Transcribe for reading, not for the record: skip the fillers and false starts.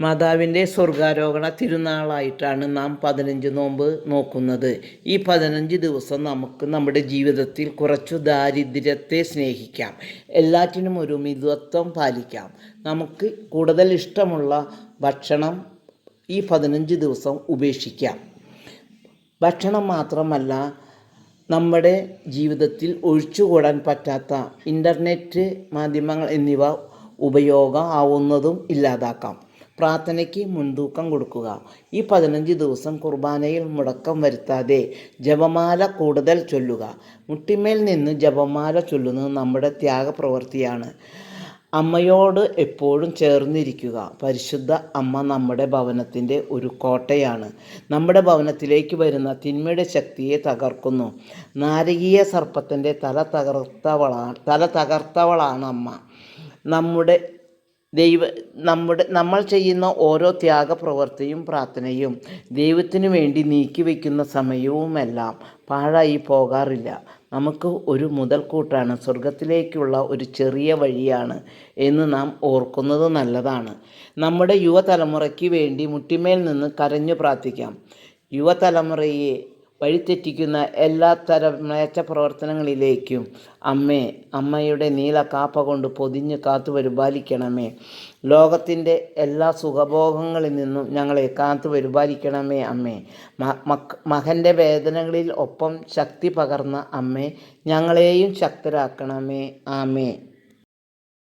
മാതാവിൻ്റെ സ്വർഗാരോഹണ തിരുനാളായിട്ടാണ് നാം 15 നോമ്പ് നോക്കുന്നത്. ഈ 15 ദിവസം നമുക്ക് നമ്മുടെ ജീവിതത്തിൽ കുറച്ചു ദാരിദ്ര്യത്തെ സ്നേഹിക്കാം. എല്ലാറ്റിനും ഒരു മിതത്വം പാലിക്കാം. നമുക്ക് കൂടുതൽ ഇഷ്ടമുള്ള ഭക്ഷണം ഈ 15 ദിവസം ഉപേക്ഷിക്കാം. ഭക്ഷണം മാത്രമല്ല, നമ്മുടെ ജീവിതത്തിൽ ഒഴിച്ചുകൂടാൻ പറ്റാത്ത ഇൻ്റർനെറ്റ് മാധ്യമങ്ങൾ എന്നിവ ഉപയോഗം ആവുന്നതും ഇല്ലാതാക്കാം. പ്രാർത്ഥനയ്ക്ക് മുൻതൂക്കം കൊടുക്കുക. ഈ 15 ദിവസം കുർബാനയിൽ മുടക്കം വരുത്താതെ ജപമാല കൂടുതൽ ചൊല്ലുക. മുട്ടിന്മേൽ നിന്ന് ജപമാല ചൊല്ലുന്നത് നമ്മുടെ ത്യാഗപ്രവൃത്തിയാണ്. അമ്മയോട് എപ്പോഴും ചേർന്നിരിക്കുക. പരിശുദ്ധ അമ്മ നമ്മുടെ ഭവനത്തിൻ്റെ ഒരു കോട്ടയാണ്. നമ്മുടെ ഭവനത്തിലേക്ക് വരുന്ന തിന്മയുടെ ശക്തിയെ തകർക്കുന്നു. നാരകീയ സർപ്പത്തിൻ്റെ തല തകർത്തവളാണ് അമ്മ. നമ്മൾ ചെയ്യുന്ന ഓരോ ത്യാഗപ്രവൃത്തിയും പ്രാർത്ഥനയും ദൈവത്തിനു വേണ്ടി നീക്കിവെക്കുന്ന സമയവുമെല്ലാം പാഴായി പോകാറില്ല. നമുക്ക് ഒരു മുതൽക്കൂട്ടാണ്, സ്വർഗത്തിലേക്കുള്ള ഒരു ചെറിയ വഴിയാണ് എന്ന് നാം ഓർക്കുന്നത് നല്ലതാണ്. നമ്മുടെ യുവതലമുറയ്ക്ക് വേണ്ടി മുട്ടിന്മേൽ നിന്ന് കരഞ്ഞു പ്രാർത്ഥിക്കാം. യുവതലമുറയെ വഴിതെറ്റിക്കുന്ന എല്ലാ തരം മ്ലേച്ഛ പ്രവർത്തനങ്ങളിലേക്കും അമ്മയുടെ നീല കാപ്പ കൊണ്ട് പൊതിഞ്ഞ് കാത്തു പരിപാലിക്കണമേ. ലോകത്തിൻ്റെ എല്ലാ സുഖഭോഗങ്ങളിൽ നിന്നും ഞങ്ങളെ കാത്തു പരിപാലിക്കണമേ അമ്മേ. മകൻ്റെ വേദനകളിൽ ഒപ്പം ശക്തി പകർന്ന അമ്മേ, ഞങ്ങളെയും ശക്തരാക്കണമേ. ആമേ.